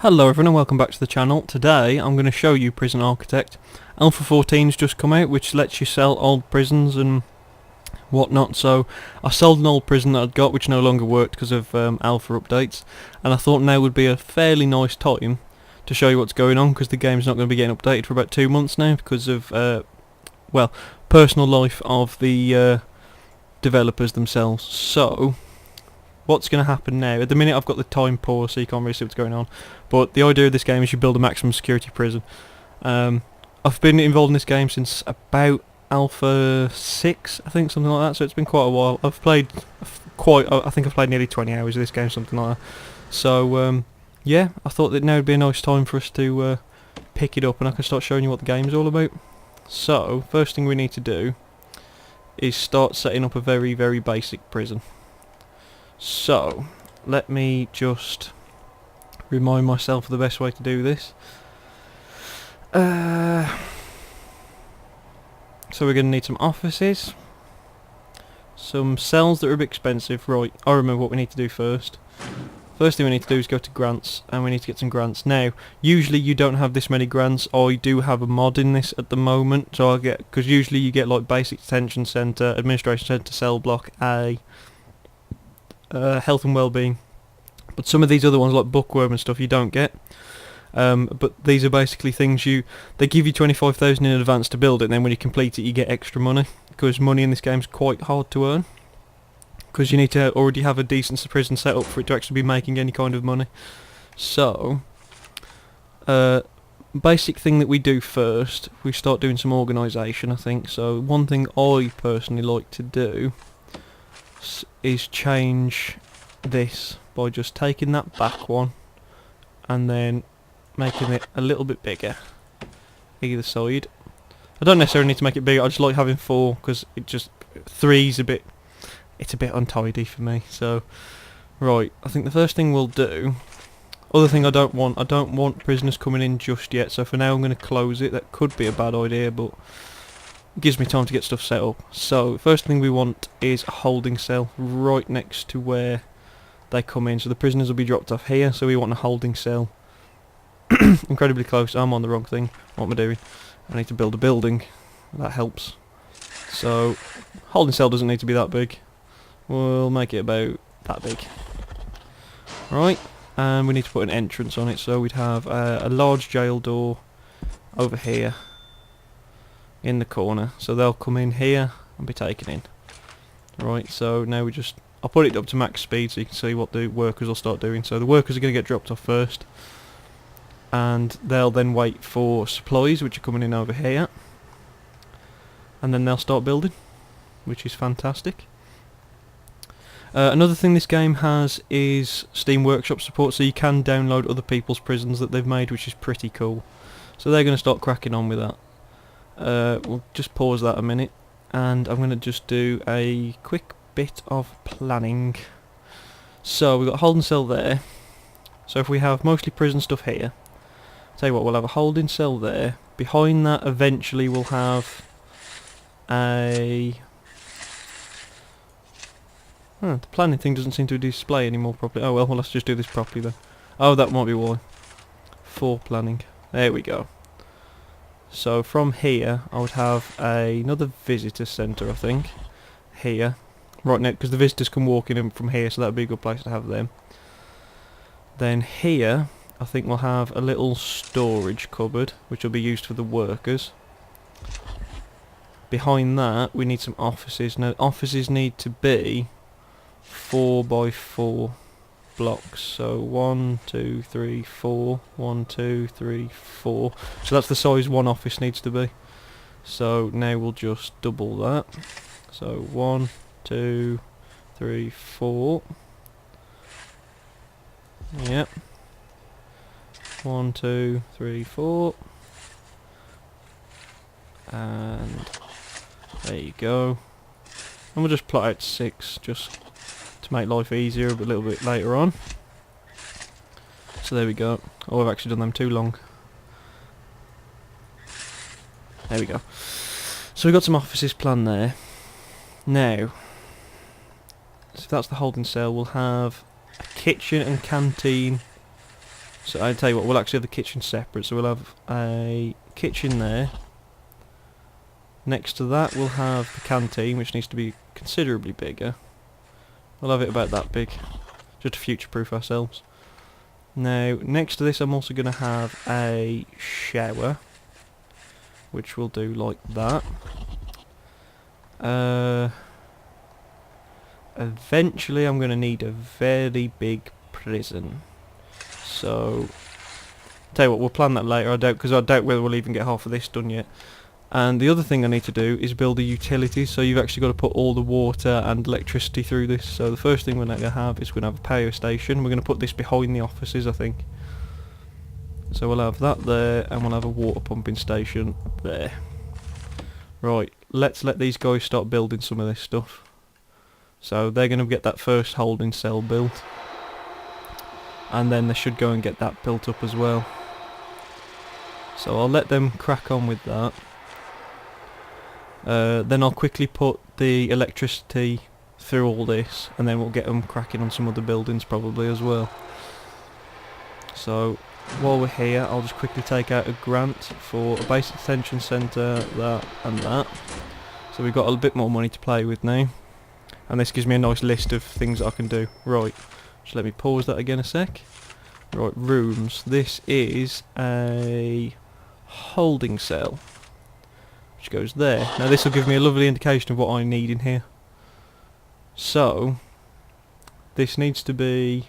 Hello everyone and welcome back to the channel. Today I'm going to show you Prison Architect. Alpha 14's just come out, which lets you sell old prisons and whatnot. So I sold an old prison that I'd got which no longer worked because of alpha updates, and I thought now would be a fairly nice time to show you what's going on, because the game's not going to be getting updated for about 2 months now because of well, personal life of the developers themselves. So what's going to happen now? At the minute I've got the time pause so you can't really see what's going on, but the idea of this game is you build a maximum security prison. I've been involved in this game since about Alpha 6, I think, something like that, so it's been quite a while. I think I've played nearly 20 hours of this game, something like that. So yeah, I thought that now would be a nice time for us to pick it up and I can start showing you what the game's all about. So first thing we need to do is start setting up a very, very basic prison. So let me just remind myself of the best way to do this. So we're going to need some offices, some cells that are a bit expensive. Right, I remember what we need to do first. First thing we need to do is go to grants, and we need to get some grants. Now, usually you don't have this many grants. I do have a mod in this at the moment, so because usually you get like basic detention centre, administration centre, cell block A, health and well-being, but some of these other ones like bookworm and stuff you don't get. But these are basically things they give you 25,000 in advance to build it, and then when you complete it you get extra money, because money in this game is quite hard to earn, because you need to already have a decent prison set up for it to actually be making any kind of money. So basic thing that we do first, we start doing some organisation, I think. So one thing I personally like to do is change this by just taking that back one and then making it a little bit bigger either side. I don't necessarily need to make it bigger, I just like having 4 because three's a bit untidy for me. So right, I think the first thing we'll do, other thing I don't want prisoners coming in just yet, so for now I'm going to close it. That could be a bad idea, but it gives me time to get stuff set up. So first thing we want is a holding cell right next to where they come in, so the prisoners will be dropped off here, so we want a holding cell incredibly close. I'm on the wrong thing. What am I doing? I need to build a building. That helps. So holding cell doesn't need to be that big. We'll make it about that big. Right, and we need to put an entrance on it, so we'd have a large jail door over here in the corner, so they'll come in here and be taken in. Right, so now I'll put it up to max speed so you can see what the workers will start doing. So the workers are going to get dropped off first, and they'll then wait for supplies which are coming in over here, and then they'll start building, which is fantastic. Another thing this game has is Steam Workshop support, so you can download other people's prisons that they've made, which is pretty cool. So they're going to start cracking on with that. We'll just pause that a minute, and I'm going to just do a quick bit of planning. So we've got a holding cell there, so if we have mostly prison stuff here, tell you what, we'll have a holding cell there. Behind that eventually we'll have the planning thing doesn't seem to display anymore properly. Oh well, let's just do this properly then. Oh, that might be why. For planning. There we go. So from here I would have another visitor centre, I think, here, right now, because the visitors can walk in from here, so that would be a good place to have them. Then here I think we'll have a little storage cupboard which will be used for the workers. Behind that we need some offices. Now offices need to be 4x4 blocks, so 1, 2, 3, 4, 1, 2, 3, 4. So that's the size one office needs to be. So now we'll just double that. So 1, 2, 3, 4. Yep. 1, 2, 3, 4. And there you go. And we'll just plot out 6 just to make life easier a little bit later on. So there we go. Oh, I've actually done them too long. There we go. So we've got some offices planned there. Now, so if that's the holding cell, we'll have a kitchen and canteen So I tell you what, we'll actually have the kitchen separate. So we'll have a kitchen there. Next to that we'll have the canteen, which needs to be considerably bigger. We'll have it about that big, just to future-proof ourselves. Now, next to this I'm also going to have a shower, which we'll do like that. Eventually I'm going to need a very big prison. So, tell you what, we'll plan that later, because I doubt whether we'll even get half of this done yet. And the other thing I need to do is build the utilities, so you've actually got to put all the water and electricity through this. So the first thing we're going to have is we're going to have a power station. We're going to put this behind the offices, I think. So we'll have that there, and we'll have a water pumping station there. Right, let's let these guys start building some of this stuff. So they're going to get that first holding cell built. And then they should go and get that built up as well. So I'll let them crack on with that. Then I'll quickly put the electricity through all this, and then we'll get them cracking on some other buildings probably as well. So while we're here, I'll just quickly take out a grant for a basic detention centre, that and that. So we've got a bit more money to play with now, and this gives me a nice list of things that I can do. Right, just let me pause that again a sec. Right, rooms. This is a holding cell, which goes there. Now this will give me a lovely indication of what I need in here. So this needs to be,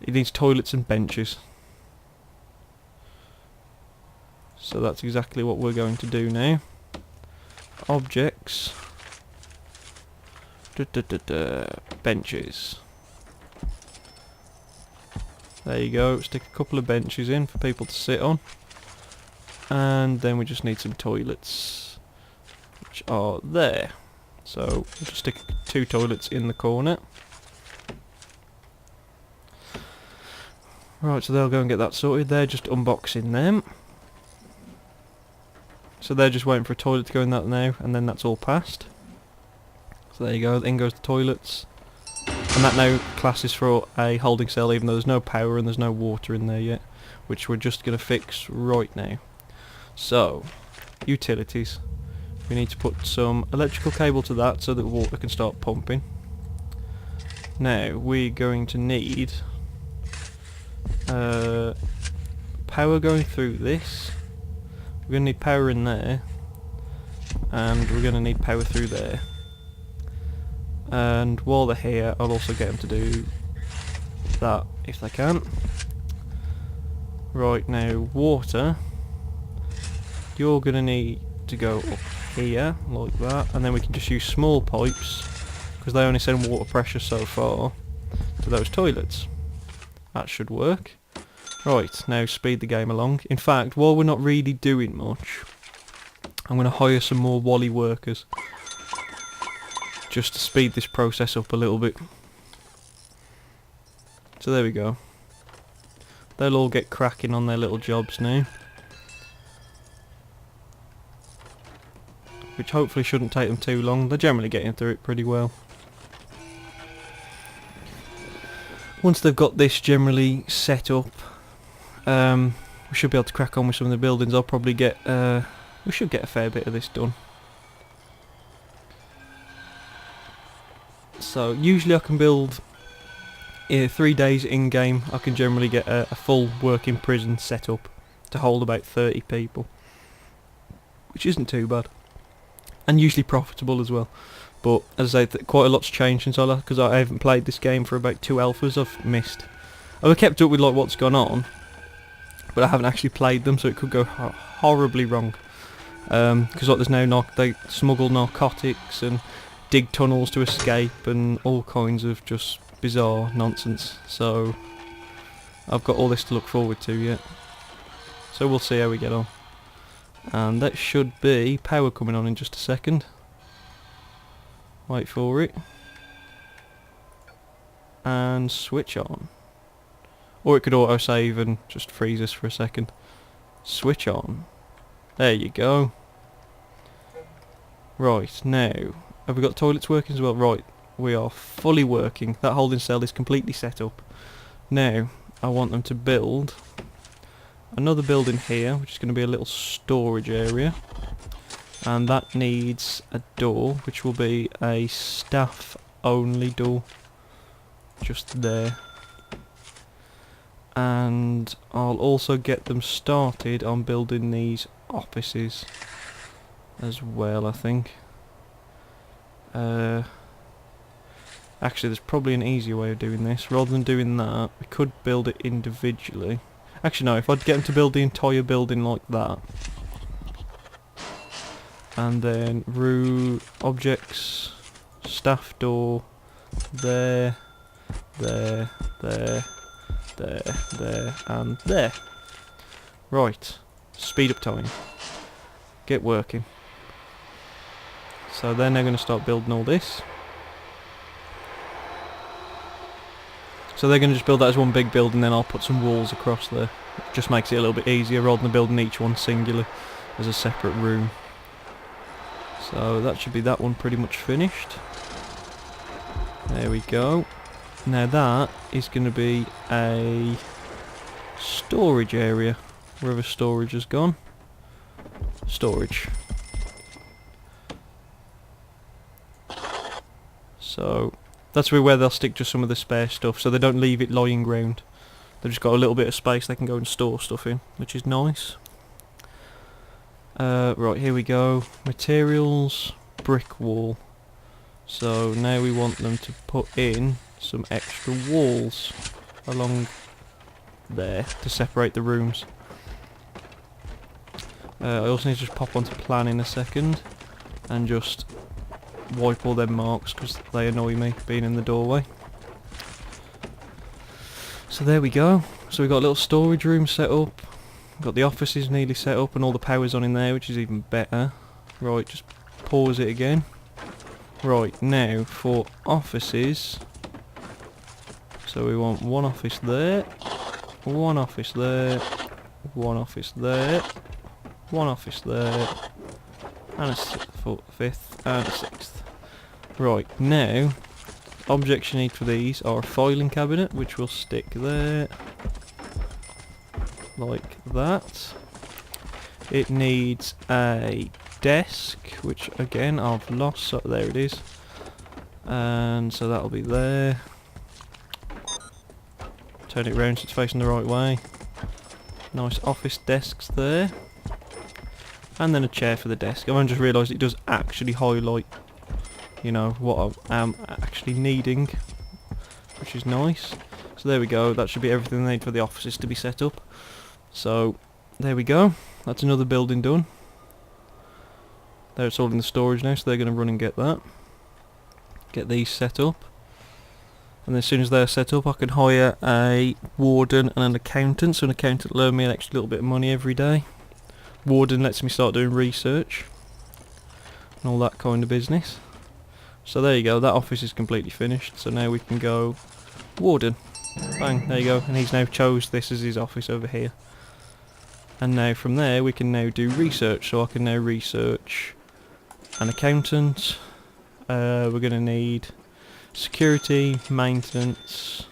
it needs toilets and benches. So that's exactly what we're going to do now. Objects, benches. There you go, stick a couple of benches in for people to sit on. And then we just need some toilets, which are there. So we'll just stick 2 toilets in the corner. Right, so they'll go and get that sorted. They're just unboxing them. So they're just waiting for a toilet to go in that now, and then that's all passed. So there you go, in goes the toilets. And that now classes for a holding cell, even though there's no power and there's no water in there yet, which we're just going to fix right now. So, utilities. We need to put some electrical cable to that so that water can start pumping. Now, we're going to need power going through this. We're going to need power in there. And we're going to need power through there. And while they're here, I'll also get them to do that if they can. Right, now, water. You're going to need to go up here, like that, and then we can just use small pipes, because they only send water pressure so far, to those toilets. That should work. Right, now speed the game along. In fact, while we're not really doing much, I'm going to hire some more Wally workers, just to speed this process up a little bit. So there we go. They'll all get cracking on their little jobs now, which hopefully shouldn't take them too long. They're generally getting through it pretty well. Once they've got this generally set up, we should be able to crack on with some of the buildings. I'll probably get, we should get a fair bit of this done. So usually I can build 3 days in game. I can generally get a full working prison set up to hold about 30 people, which isn't too bad, and usually profitable as well. But as I say, quite a lot's changed since because I haven't played this game for about 2 alphas. I've missed. I've kept up with like what's gone on, but I haven't actually played them, so it could go horribly wrong. Because like there's now they smuggle narcotics and dig tunnels to escape and all kinds of just bizarre nonsense. So I've got all this to look forward to yet. So we'll see how we get on. And that should be power coming on in just a second. Wait for it. And switch on. Or it could auto-save and just freeze us for a second. Switch on. There you go. Right, now, have we got toilets working as well? Right, we are fully working. That holding cell is completely set up. Now, I want them to build another building here, which is going to be a little storage area. And that needs a door, which will be a staff only door. Just there. And I'll also get them started on building these offices as well, I think. Actually, there's probably an easier way of doing this. Rather than doing that, we could build it individually. Actually, no, if I'd get them to build the entire building like that. And then objects, staff door, there, there, there, and there. Right, speed up time. Get working. So then they're going to start building all this. So they're going to just build that as one big building, then I'll put some walls across there. It just makes it a little bit easier rather than building each one singular as a separate room. So that should be that one pretty much finished. There we go. Now that is going to be a storage area. Wherever storage has gone. Storage. So that's where they'll stick just some of the spare stuff, so they don't leave it lying around. They've just got a little bit of space they can go and store stuff in, which is nice. Right, here we go. Materials, brick wall. So now we want them to put in some extra walls along there to separate the rooms. I also need to just pop onto plan in a second and just wipe all them marks because they annoy me being in the doorway. So there we go. So we've got a little storage room set up. Got the offices nearly set up and all the power's on in there, which is even better. Right, just pause it again. Right, now for offices. So we want one office there, one office there, one office there, one office there, and a fifth and a sixth. Right, now objects you need for these are a filing cabinet, which will stick there like that. It needs a desk, which again I've lost, so there it is. And so that'll be there. Turn it round so it's facing the right way. Nice office desks there. And then a chair for the desk. I've just realised it does actually highlight, you know, what I am actually needing, which is nice. So there we go, that should be everything they need for the offices to be set up. So there we go, that's another building done. There, it's all in the storage now, so they're going to run and get that. Get these set up. And as soon as they're set up, I can hire a warden and an accountant. So an accountant will earn me an extra little bit of money every day. Warden lets me start doing research and all that kind of business. So there you go, that office is completely finished. So now we can go warden. Bang, there you go. And he's now chose this as his office over here. And now from there we can now do research. So I can now research an accountant. We're going to need security, maintenance,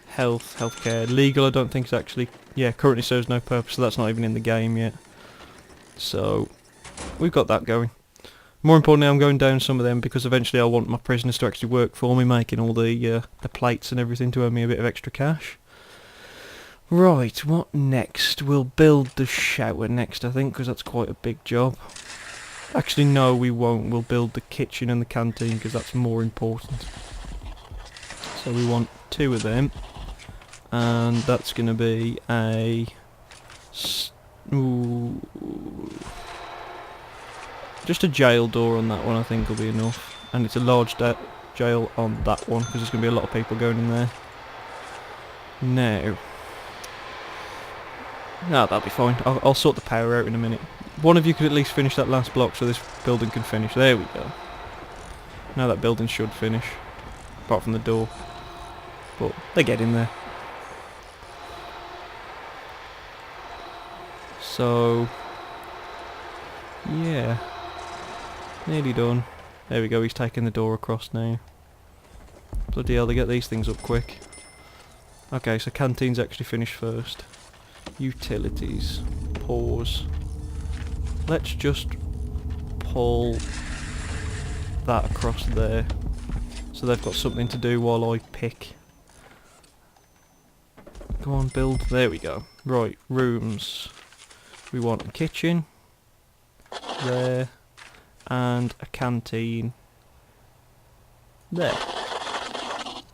health, healthcare, legal. I don't think it's actually, yeah, currently serves no purpose, so that's not even in the game yet. So we've got that going. More importantly, I'm going down some of them because eventually I want my prisoners to actually work for me, making all the plates and everything to earn me a bit of extra cash. Right, what next? We'll build the shower next, I think, because that's quite a big job. Actually, no, we won't. We'll build the kitchen and the canteen because that's more important. So we want 2 of them, and that's going to be a... just a jail door on that one, I think will be enough. And it's a large jail on that one because there's going to be a lot of people going in there. No, that'll be fine. I'll sort the power out in a minute. One of you could at least finish that last block so this building can finish. There we go. Now that building should finish. Apart from the door. But they get in there. So yeah. Nearly done. There we go, he's taking the door across now. Bloody hell, they get these things up quick. Okay, so canteen's actually finished first. Utilities. Pause. Let's just pull that across there. So they've got something to do while I pick. Go on, build. There we go. Right, rooms. We want a kitchen. There. And a canteen. There.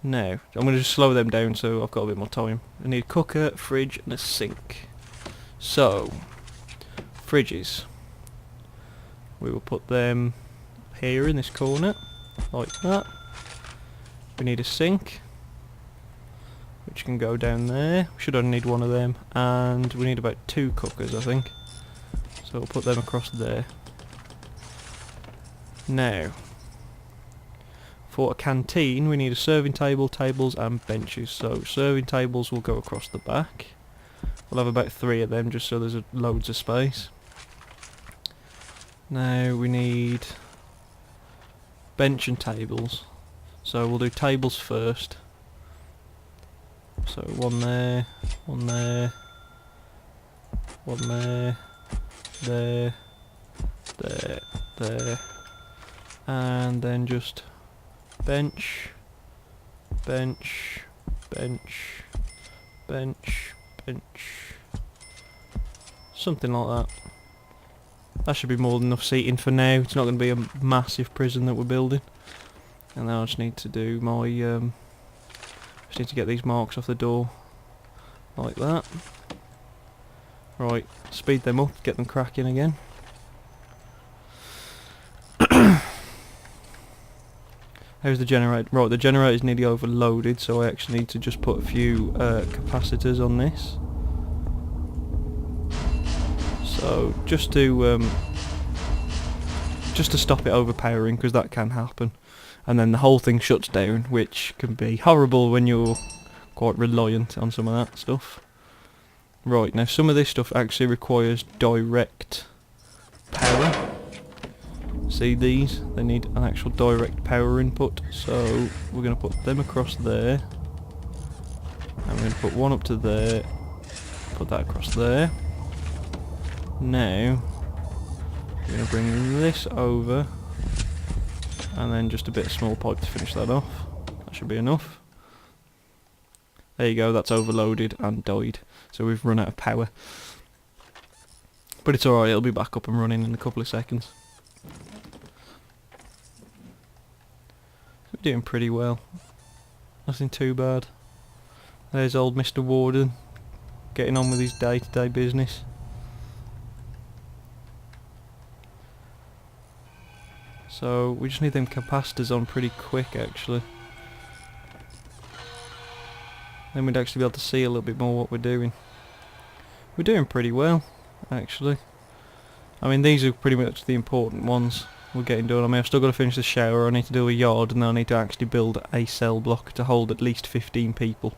Now, I'm going to just slow them down so I've got a bit more time. I need a cooker, fridge and a sink. So, fridges. We will put them here in this corner, like that. We need a sink, which can go down there. We should only need one of them. And we need about 2 cookers, I think. So we'll put them across there. Now, for a canteen, we need a serving table, tables and benches. So serving tables will go across the back. We'll have about 3 of them just so there's loads of space. Now we need bench and tables. So we'll do tables first. So one there, one there, one there, there, there, and then just bench, bench, bench, bench, bench, something like that. That should be more than enough seating for now. It's not going to be a massive prison that we're building. And then I just need to do my, just need to get these marks off the door, like that. Right, speed them up, get them cracking again. How's the generator? Right, the generator's nearly overloaded, so I actually need to just put a few capacitors on this. So just to stop it overpowering, because that can happen, and then the whole thing shuts down, which can be horrible when you're quite reliant on some of that stuff. Right, now some of this stuff actually requires direct power. See these? They need an actual direct power input, so we're going to put them across there, and we're going to put one up to there, put that across there. Now we're going to bring this over, and then just a bit of small pipe to finish that off. That should be enough. There you go, that's overloaded and died, so we've run out of power. But it's alright, it'll be back up and running in a couple of seconds. We're doing pretty well. Nothing too bad. There's old Mr. Warden getting on with his day-to-day business. So we just need them capacitors on pretty quick actually. Then we'd actually be able to see a little bit more what we're doing. We're doing pretty well actually. I mean, these are pretty much the important ones we're getting done. I mean, I've still got to finish the shower, I need to do a yard, and then I need to actually build a cell block to hold at least 15 people.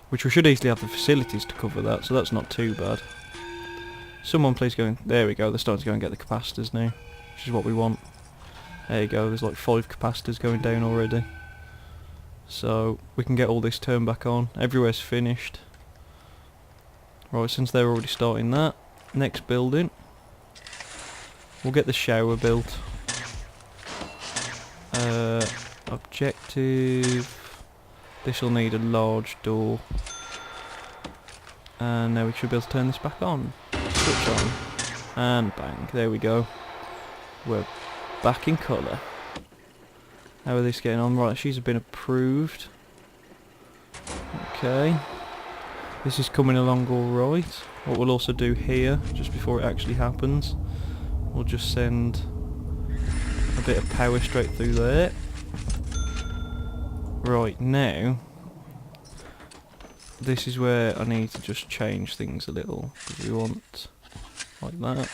Which we should easily have the facilities to cover that, so that's not too bad. Someone please go in. There we go, they're starting to go and get the capacitors now, which is what we want. There you go, there's like 5 capacitors going down already. So we can get all this turned back on. Everywhere's finished. Right, since they're already starting that, next building, we'll get the shower built. Objective, this will need a large door. And now we should be able to turn this back on. Switch on. And bang, there we go. We're back in colour. How are these getting on? Right, she's been approved. Okay. This is coming along alright. What we'll also do here, just before it actually happens, we'll just send a bit of power straight through there. Right, now, this is where I need to just change things a little. Because we want like that,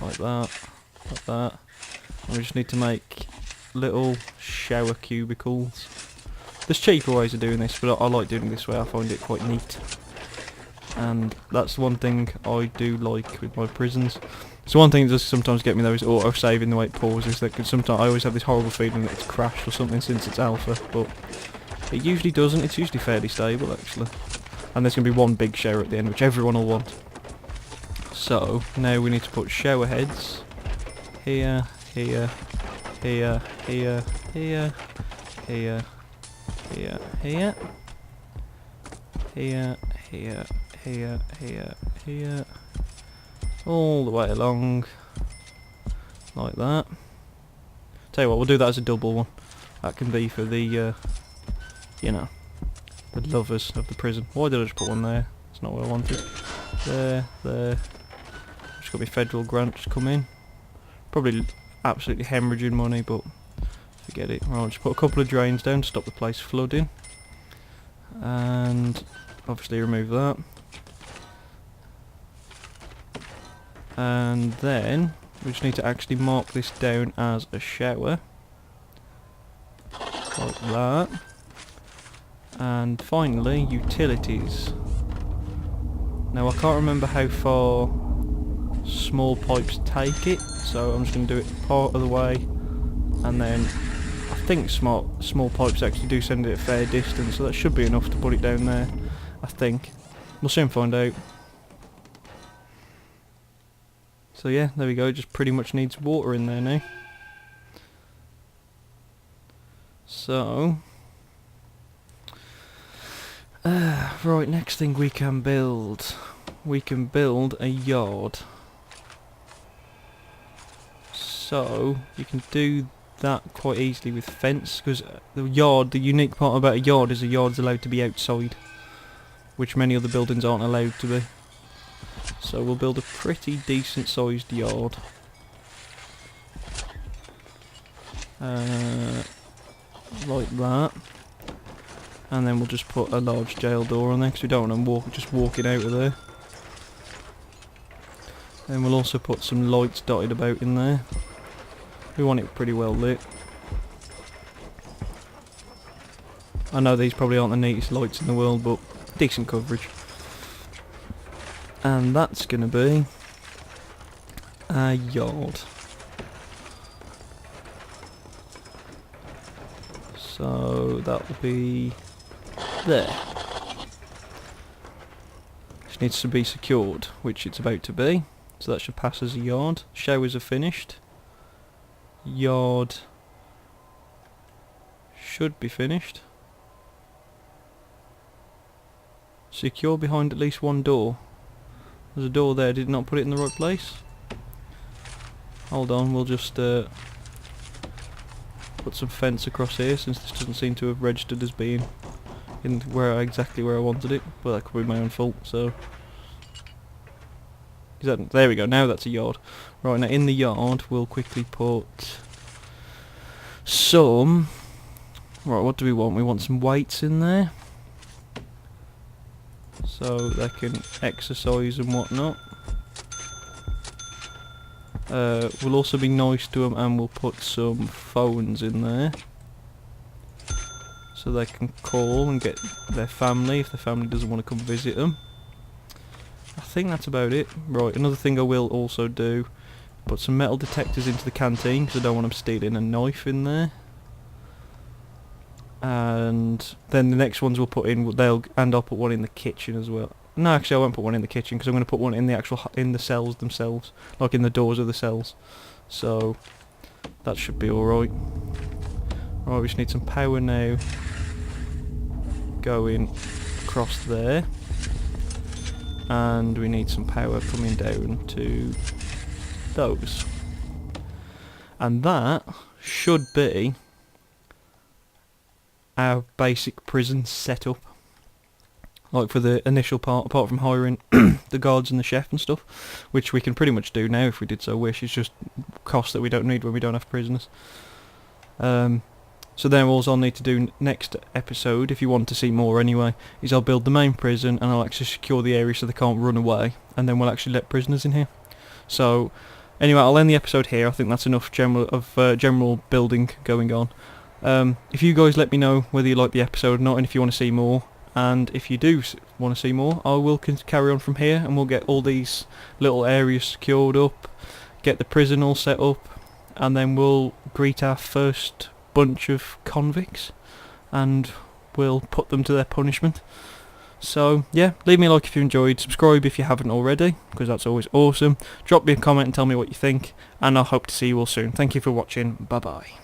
like that, like that. And we just need to make little shower cubicles. There's cheaper ways of doing this, but I like doing it this way. I find it quite neat. And that's one thing I do like with my prisons. So one thing that does sometimes get me though is auto-saving the way it pauses. That can sometimes, I always have this horrible feeling that it's crashed or something since it's alpha, but It usually doesn't, it's usually fairly stable actually. And there's going to be one big shower at the end, which everyone will want. So, now we need to put shower heads here, here, here, here, here, here, here, here, here, here, here, here, here, all the way along, like that. Tell you what, we'll do that as a double one. That can be for the, you know, the lovers of the prison. Why did I just put one there? That's not what I wanted. There, there. Just got my federal grants come in. Probably absolutely hemorrhaging money, but forget it. Right, I'll just put a couple of drains down to stop the place flooding. And obviously remove that. And then we just need to actually mark this down as a shower. Like that. And finally, utilities. Now I can't remember how far small pipes take it, so I'm just going to do it part of the way, and then I think small pipes actually do send it a fair distance, so that should be enough to put it down there, I think. We'll soon find out. So yeah, there we go, it just pretty much needs water in there now. So, right, next thing we can build a yard. So you can do that quite easily with fence, because the unique part about a yard is a yard's allowed to be outside, which many other buildings aren't allowed to be. So we'll build a pretty decent sized yard. Like that. And then we'll just put a large jail door on there, because we don't want them just walking out of there. Then we'll also put some lights dotted about in there. We want it pretty well lit. I know these probably aren't the neatest lights in the world, but decent coverage. And that's going to be a yard. So that will be there. Just needs to be secured, which it's about to be. So that should pass as a yard. Showers are finished. Yard should be finished. Secure behind at least one door. There's a door there, did not put it in the right place. Hold on, we'll just put some fence across here, since this doesn't seem to have registered as being in exactly where I wanted it. But that could be my own fault, so... There we go, now that's a yard. Right, now in the yard we'll quickly put some... Right, what do we want? We want some weights in there, so they can exercise and whatnot. We'll also be nice to them, and we'll put some phones in there, so they can call and get their family if the family doesn't want to come visit them. I think that's about it. Right, another thing I will also do, put some metal detectors into the canteen, because I don't want them stealing a knife in there. And then the next ones we'll put in, and I'll put one in the kitchen as well. No, actually I won't put one in the kitchen, because I'm going to put one in the cells themselves, like in the doors of the cells. So that should be alright. Right, we just need some power now going across there. And we need some power coming down to those. And that should be our basic prison setup. Like for the initial part, apart from hiring the guards and the chef and stuff, which we can pretty much do now if we did so wish. It's just cost that we don't need when we don't have prisoners. So then all I'll need to do next episode, if you want to see more anyway, is I'll build the main prison, and I'll actually secure the area so they can't run away, and then we'll actually let prisoners in here. So anyway, I'll end the episode here. I think that's enough general building going on. If you guys let me know whether you like the episode or not, and if you want to see more, and if you do want to see more, I will carry on from here, and we'll get all these little areas secured up, get the prison all set up, and then we'll greet our first bunch of convicts, and will put them to their punishment. So yeah, leave me a like if you enjoyed, subscribe if you haven't already, because that's always awesome. Drop me a comment and tell me what you think, and I hope to see you all soon. Thank you for watching, bye bye.